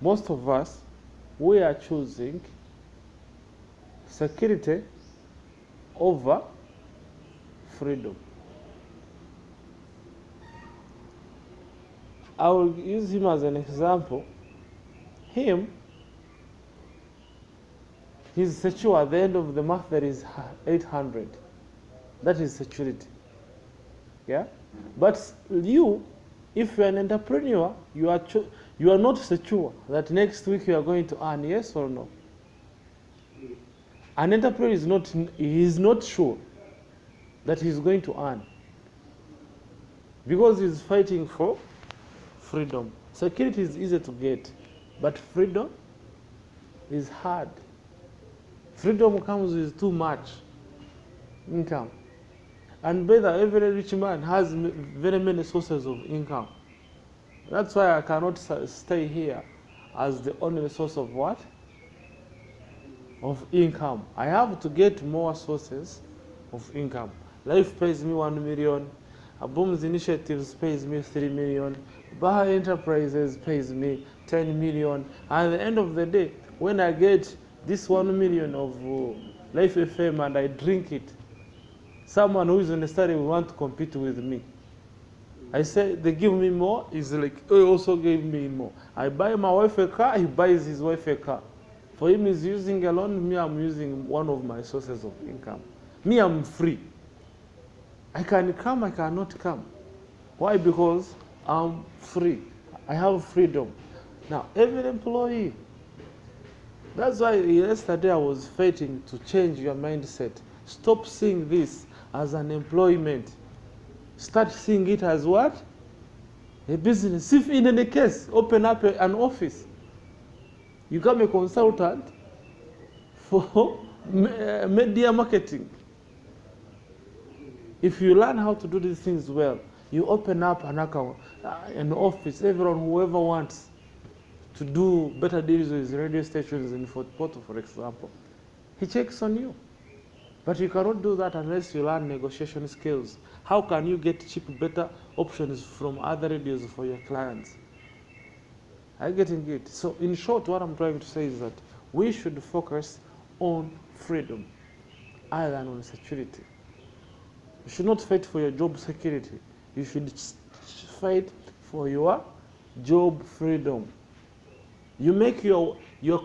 most of us, we are choosing security over freedom. I will use him as an example. He's secure at the end of the month. There is 800. That is security. Yeah, but you, if you're an entrepreneur, you are not secure that next week you are going to earn. Yes or no? An entrepreneur is not sure that he's going to earn because he's fighting for freedom. Security is easy to get, but freedom is hard. Freedom comes with too much income. And every rich man has very many sources of income. That's why I cannot stay here as the only source of what? Of income. I have to get more sources of income. Life pays me 1 million. Boom's Initiatives pays me 3 million. Baha Enterprises pays me 10 million. And at the end of the day, when I get this 1 million of Life FM and I drink it, someone who is in the study will want to compete with me. I say they give me more, is like, he also gave me more. I buy my wife a car, he buys his wife a car. For him, he's using alone, me, I'm using one of my sources of income. Me, I'm free. I can come, I cannot come. Why? Because I'm free. I have freedom. Now, every employee, that's why yesterday I was fighting to change your mindset. Stop seeing this as an employment. Start seeing it as what? A business. If in any case, open up an office. You become a consultant for media marketing. If you learn how to do these things well, you open up an account, an office. Everyone, whoever wants to do better deals with radio stations in Fort Portal, for example, he checks on you. But you cannot do that unless you learn negotiation skills. How can you get cheap, better options from other radios for your clients? Are you getting it? So in short, what I'm trying to say is that we should focus on freedom other than on security. You should not fight for your job security. You should fight for your job freedom. You make your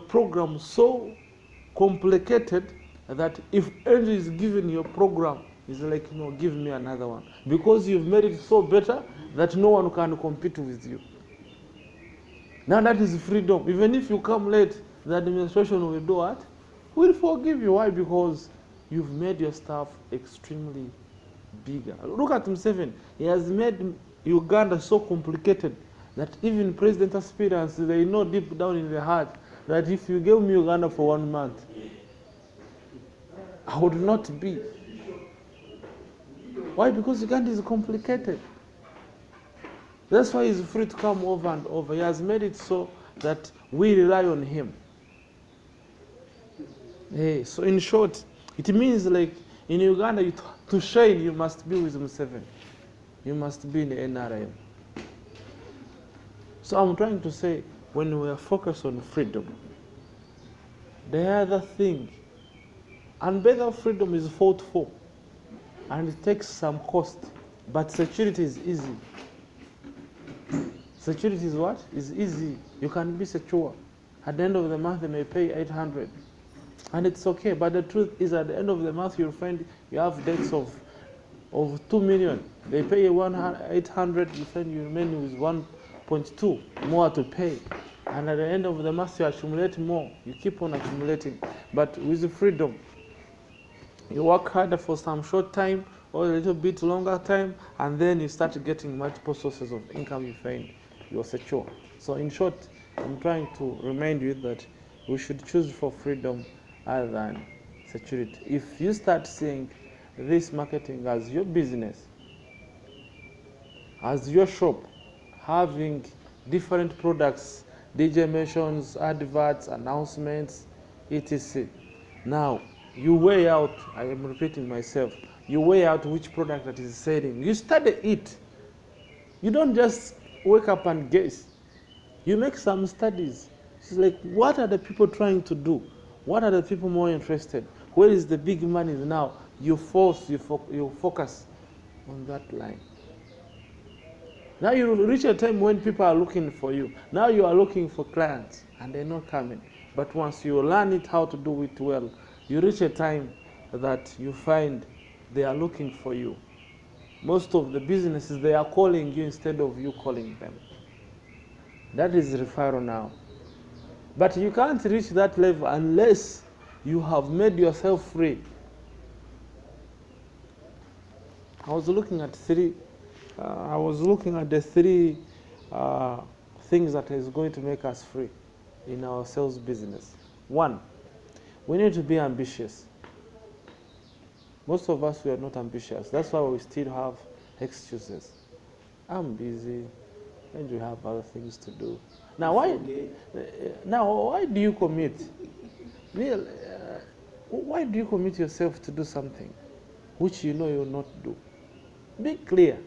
program so complicated that if Angel is given your program, it's like, no, give me another one. Because you've made it so better that no one can compete with you. Now that is freedom. Even if you come late, the administration will do what? Will forgive you. Why? Because you've made your stuff extremely bigger. Look at Museveni. He has made Uganda so complicated that even president aspirants, they know deep down in their heart that if you gave me Uganda for 1 month, I would not be. Why? Because Uganda is complicated. That's why he's free to come over and over. He has made it so that we rely on him. Hey, so in short, it means like in Uganda, to shine, you must be with Museveni. You must be in the NRM. So I'm trying to say, when we are focused on freedom, the other thing, and better freedom is fought for, and it takes some cost, but security is easy. Security is what? Is easy. You can be secure. At the end of the month, they may pay 800. And it's okay. But the truth is, at the end of the month, you'll find you have debts of 2 million. They pay 800, you find you remain with 1.2 more to pay. And at the end of the month, you accumulate more. You keep on accumulating. But with freedom, you work harder for some short time or a little bit longer time, and then you start getting multiple sources of income. You find you're secure. So in short, I'm trying to remind you that we should choose for freedom other than security. If you start seeing this marketing as your business, as your shop, having different products, DJ mentions, adverts, announcements, etc. Now, you weigh out, I am repeating myself, you weigh out which product that is selling. You study it. You don't just wake up and guess. You make some studies. It's like, what are the people trying to do? What are the people more interested? Where is the big money now? You focus on that line. Now you reach a time when people are looking for you. Now you are looking for clients and they're not coming. But once you learn it how to do it well, you reach a time that you find they are looking for you. Most of the businesses, they are calling you instead of you calling them. That is referral now. But you can't reach that level unless you have made yourself free. I was looking at the three things that is going to make us free in our sales business. One, we need to be ambitious. Most of us, we are not ambitious. That's why we still have excuses. I'm busy, and you have other things to do. Now, why do you commit? Why do you commit yourself to do something which you know you'll not do? Be clear.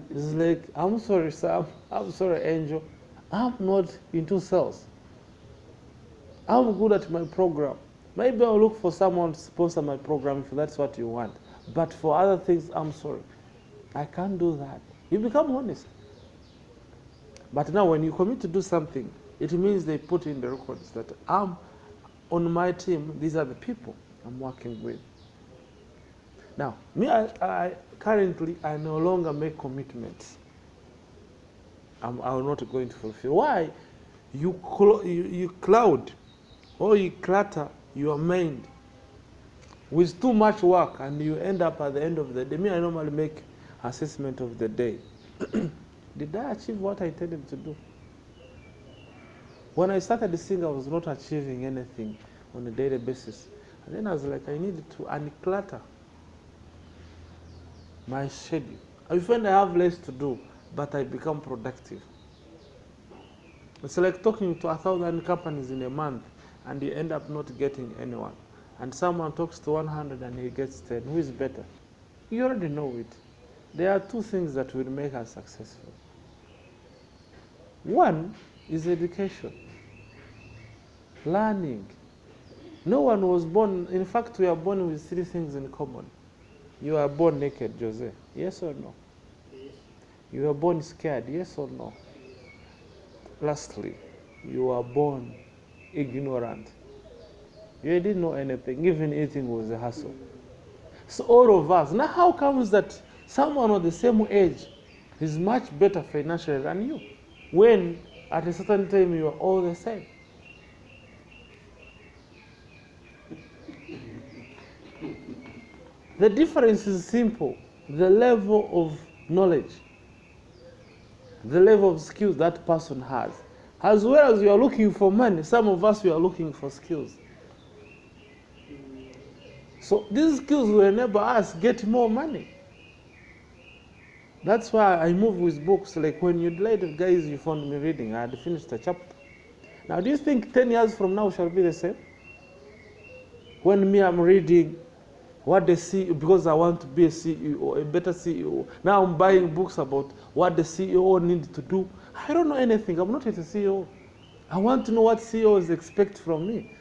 It's like, I'm sorry, Sam. I'm sorry, Angel. I'm not into sales. I'm good at my program. Maybe I'll look for someone to sponsor my program if that's what you want. But for other things, I'm sorry. I can't do that. You become honest. But now when you commit to do something, it means they put in the records that I'm on my team, these are the people I'm working with. Now, me, I currently, I no longer make commitments. I'm not going to fulfill. Why? You cloud or you clutter your mind with too much work, and you end up at the end of the day. Me, I normally make assessment of the day. Did I achieve what I intended to do? When I started this thing, I was not achieving anything on a daily basis. And then I was like, I needed to unclutter my schedule. I find I have less to do, but I become productive. It's like talking to 1,000 companies in a month, and you end up not getting anyone. And someone talks to 100 and he gets 10. Who is better? You already know it. There are two things that will make us successful. One is education, learning. No one was born, in fact, we are born with three things in common. You are born naked, Jose. Yes or no? Yes. You are born scared. Yes or no? Lastly, you are born ignorant. You didn't know anything. Even eating was a hassle. So all of us. Now how comes that someone of the same age is much better financially than you, when at a certain time you are all the same? The difference is simple. The level of knowledge, the level of skills that person has. As well as you are looking for money, some of us, we are looking for skills. So these skills will enable us get more money. That's why I move with books. Like when you delayed, guys, you found me reading, I had finished a chapter. Now, do you think 10 years from now shall be the same? When me, I'm reading what the CEO, because I want to be a CEO, a better CEO. Now I'm buying books about what the CEO needs to do. I don't know anything. I'm not yet a CEO. I want to know what CEOs expect from me.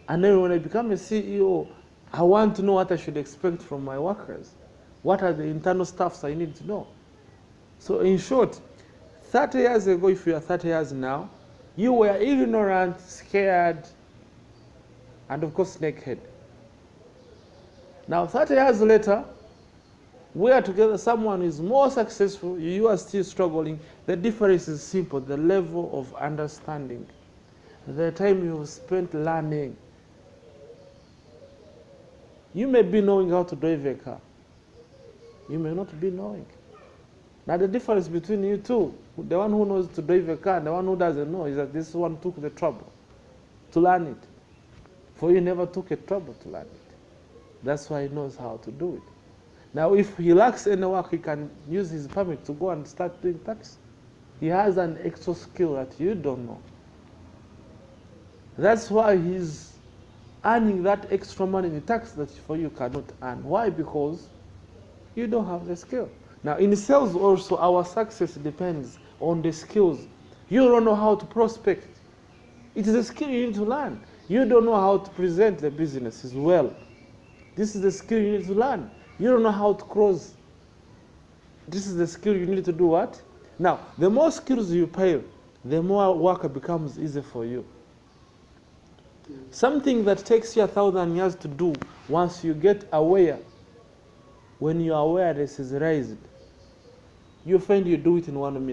And then when I become a CEO, I want to know what I should expect from my workers. What are the internal stuffs I need to know? So in short, 30 years ago, if you are 30 years now, you were ignorant, scared, and of course naked. Now 30 years later, we are together, someone is more successful, you are still struggling. The difference is simple, the level of understanding, the time you spent learning. You may be knowing how to drive a car. You may not be knowing. Now the difference between you two, the one who knows to drive a car and the one who doesn't know, is that this one took the trouble to learn it. For you never took a trouble to learn it. That's why he knows how to do it. Now if he lacks any work, he can use his permit to go and start doing tax. He has an extra skill that you don't know. That's why he's earning that extra money in tax that for you cannot earn. Why? Because you don't have the skill. Now in sales also, our success depends on the skills. You don't know how to prospect. It is a skill you need to learn. You don't know how to present the business as well. This is the skill you need to learn. You don't know how to close. This is the skill you need to do what? Now, the more skills you pay, the more work becomes easy for you. Something that takes you 1,000 years to do, once you get aware, when your awareness is raised, you find you do it in 1 minute.